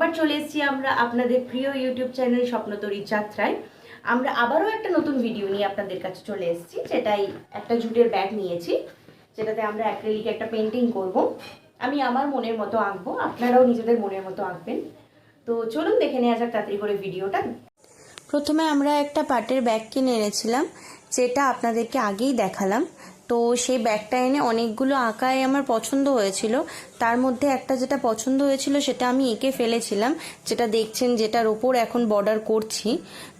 একবার চলে এসেছি আমরা আপনাদের প্রিয় ইউটিউব চ্যানেল স্বপ্নতরীর যাত্রায়। আমরা আবারও একটা নতুন ভিডিও নিয়ে আপনাদের কাছে চলে এসেছি, যেটাই একটা জুটের ব্যাগ নিয়েছি, যেটাতে আমরা অ্যাক্রিলিক একটা পেন্টিং করব। আমি আমার মনের মতো আঁকবো, আপনারাও নিজেদের মনের মতো আঁকবেন। তো চলুন দেখে নেওয়া যাক তাড়াতাড়ি করে ভিডিওটা। প্রথমে আমরা একটা পাটের ব্যাগ কিনে এনেছিলাম, যেটা আপনাদেরকে আগেই দেখালাম। তো সেই ব্যাগটা এনে অনেকগুলো আঁকায় আমার পছন্দ হয়েছিল। তার মধ্যে একটা যেটা পছন্দ হয়েছিল সেটা আমি এঁকে ফেলেছিলাম, যেটা দেখছেন, যেটার ওপর এখন বর্ডার করছি।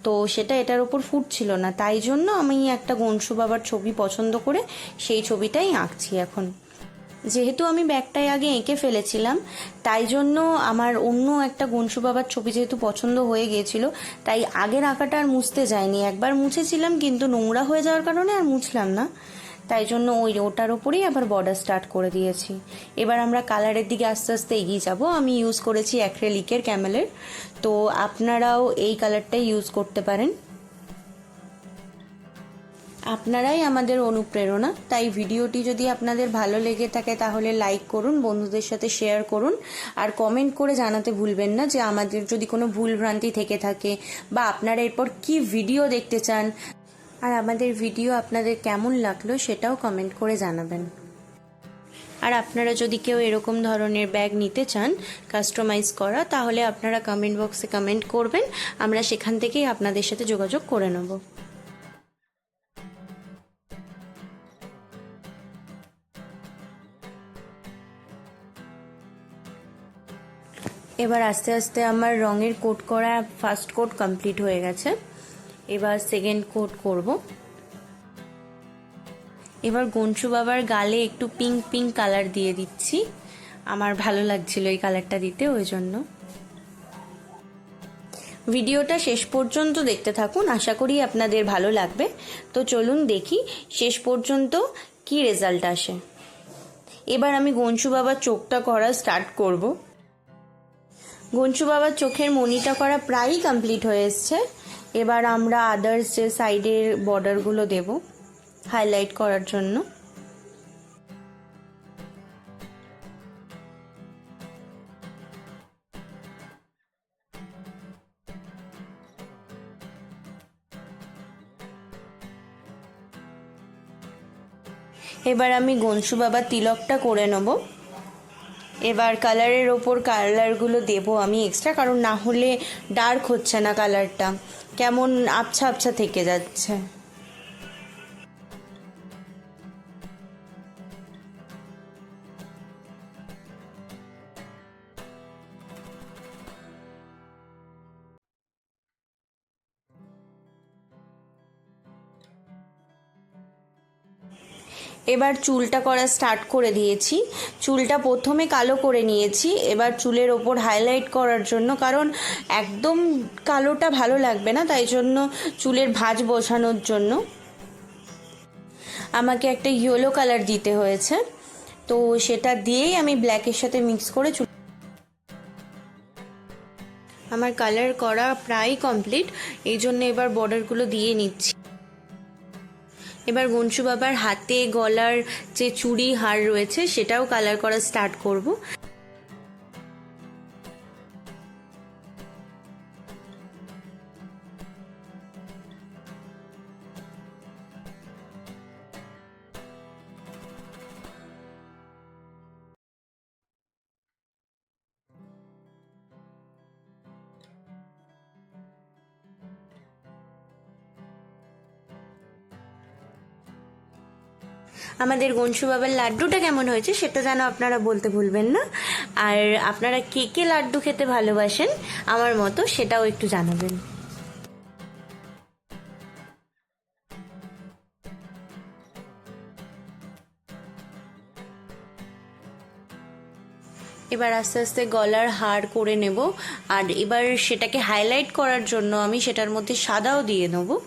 তো সেটা এটার ওপর ফুটছিল না, তাই জন্য আমি একটা গনসু বাবার ছবি পছন্দ করে সেই ছবিটাই আঁকছি এখন। যেহেতু আমি ব্যাগটায় আগে এঁকে ফেলেছিলাম, তাই জন্য আমার অন্য একটা গনসু বাবার ছবি যেহেতু পছন্দ হয়ে গিয়েছিল, তাই আগের আঁকাটা আর মুছতে যায়নি। একবার মুছেছিলাম, কিন্তু নোংরা হয়ে যাওয়ার কারণে আর মুছলাম না। তাই জন্য ওটার ওপরেই আবার বর্ডার স্টার্ট করে দিয়েছি। এবার আমরা কালারের দিকে আস্তে আস্তে এগিয়ে যাব। আমি ইউজ করেছি অ্যাক্রিলিকের ক্যামেলের, তো আপনারাও এই কালারটাই ইউজ করতে পারেন। আপনারাই আমাদের অনুপ্রেরণা, তাই ভিডিওটি যদি আপনাদের ভালো লেগে থাকে তাহলে লাইক করুন, বন্ধুদের সাথে শেয়ার করুন, আর কমেন্ট করে জানাতে ভুলবেন না যে আমাদের যদি কোনো ভুলভ্রান্তি থেকে থাকে বা আপনারা এরপর কি ভিডিও দেখতে চান, আর আমাদের ভিডিও আপনাদের কেমন লাগলো সেটাও কমেন্ট করে জানাবেন। আর আপনারা যদি কেউ এরকম ধরনের ব্যাগ নিতে চান কাস্টমাইজ করা, তাহলে আপনারা কমেন্ট বক্সে কমেন্ট করবেন, আমরা সেখান থেকেই আপনাদের সাথে যোগাযোগ করে নেব। এবার আস্তে আস্তে আমার রঙের কোট করা ফার্স্ট কোট কমপ্লিট হয়ে গেছে। এবার সেকেন্ড কোট করব। এবার গনসু বাবার গালে একটু পিঙ্ক পিঙ্ক কালার দিয়ে দিচ্ছি, আমার ভালো লাগছিল এই কালারটা দিতে, ওই জন্য। ভিডিওটা শেষ পর্যন্ত দেখতে থাকুন, আশা করি আপনাদের ভালো লাগবে। তো চলুন দেখি শেষ পর্যন্ত কি রেজাল্ট আসে। এবার আমি গনসু বাবার চোখটা করা স্টার্ট করব। গনসু বাবার চোখের মণিটা করা প্রায়ই কমপ্লিট হয়ে এসছে। এবার আমরা আদার্স যে সাইডের বর্ডারগুলো দেব হাইলাইট করার জন্য। এবার আমি গনসু বাবার তিলকটা করে নেব। এবার কালারের ওপর কালারগুলো দেব আমি এক্সট্রা, কারণ না হলে ডার্ক হচ্ছে না, কালারটা কেমন আবছা আবছা থেকে যাচ্ছে। এবার চুলটা করা স্টার্ট করে দিয়েছি। চুলটা প্রথমে কালো করে নিয়েছি, এবার চুলের ওপর হাইলাইট করার জন্য, কারণ একদম কালোটা ভালো লাগবে না, তাই জন্য চুলের ভাঁজ বসানোর জন্য আমাকে একটা ইয়েলো কালার দিতে হয়েছে। তো সেটা দিয়েই আমি ব্ল্যাকের সাথে মিক্স করে আমার কালার করা প্রায় কমপ্লিট, এই জন্য এবার বর্ডারগুলো দিয়ে নিচ্ছি। এবার গনসু বাবার হাতে গলার যে চুড়ি হার রয়েছে সেটাও কালার করা স্টার্ট করব। আমাদের গনসু বাবার লাড্ডুটা কেমন হয়েছে সেটা যেন আপনারা বলতে ভুলবেন না। আর আপনারা কে কে লাড্ডু খেতে ভালোবাসেন আমার মতো, সেটাও একটু জানাবেন। এবার আস্তে আস্তে গলার হার করে নেব, আর এবার সেটাকে হাইলাইট করার জন্য আমি সেটার মধ্যে সাদাও দিয়ে নেবো।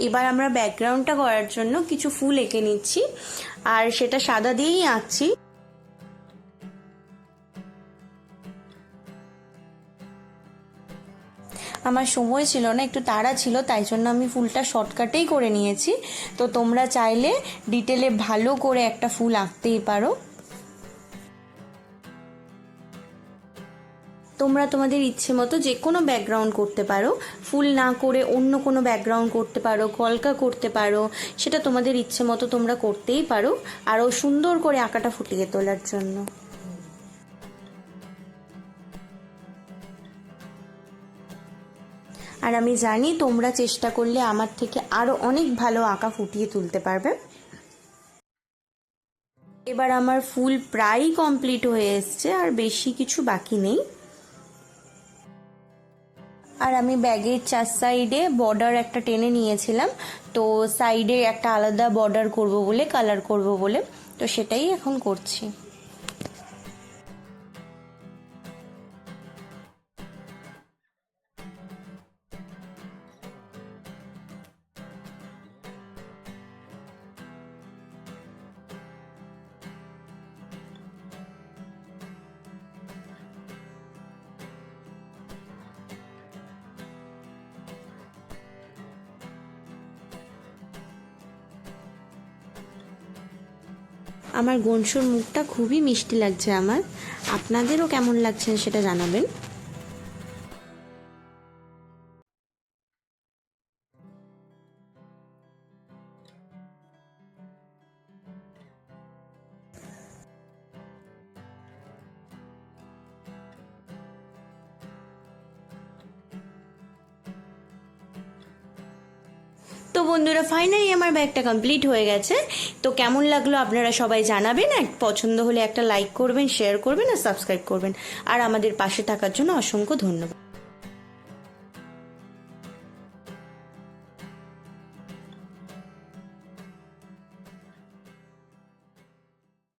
এবার আমরা ব্যাকগ্রাউন্ডটা করার জন্য কিছু ফুল এঁকে নিচ্ছি, আর সেটা সাদা দিয়েই আঁকছি। আমার সময় ছিল না, একটু তাড়া ছিল, তাই জন্য আমি ফুলটা শর্টকাটেই করে নিয়েছি। তো তোমরা চাইলে ডিটেলে ভালো করে একটা ফুল আঁকতেই পারো। তোমরা তোমাদের ইচ্ছে মতো যে কোনো ব্যাকগ্রাউন্ড করতে পারো, ফুল না করে অন্য কোনো ব্যাকগ্রাউন্ড করতে পারো, কলকা করতে পারো, সেটা তোমাদের ইচ্ছে মতো তোমরা করতেই পারো আরও সুন্দর করে আঁকাটা ফুটিয়ে তোলার জন্য। আর আমি জানি তোমরা চেষ্টা করলে আমার থেকে আরও অনেক ভালো আঁকা ফুটিয়ে তুলতে পারবে। এবার আমার ফুল প্রায় কমপ্লিট হয়ে এসছে, আর বেশি কিছু বাকি নেই। আর আমি ব্যাগের 4 সাইডে বর্ডার একটা টেনে নিয়েছিলাম, তো সাইডে একটা আলাদা বর্ডার করব বলে, কালার করব বলে, তো সেটাই এখন করছি। আমার গনসুর মুখটা খুবই মিষ্টি লাগছে আমার, আপনাদেরও কেমন লাগছে সেটা জানাবেন। তো বন্ধুরা, ফাইনালি আমার ব্যাগটা কমপ্লিট হয়ে গেছে। তো কেমন লাগলো আপনারা সবাই জানাবেন, আর পছন্দ হলে একটা লাইক করবেন, শেয়ার করবেন আর সাবস্ক্রাইব করবেন। আর আমাদের পাশে থাকার জন্য অসংখ্য ধন্যবাদ।